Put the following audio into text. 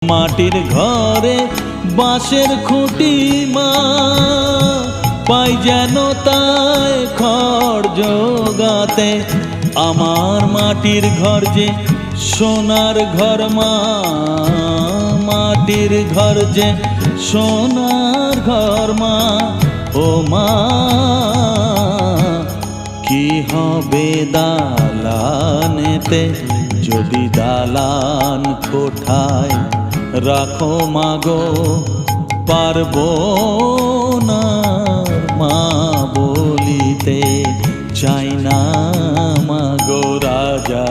মাটির ঘরে বাঁশের খুঁটি মা, পাই যেন তাই খড় জোগাতে। আমার মাটির ঘর যে সোনার ঘর মা, মাটির ঘর যে সোনার ঘর মা। ও মা, কি হবে দালানেতে যদি দালান কোঠায় রাখো মাগো, পারবো না মা বলিতে চাই না মাগো রাজা।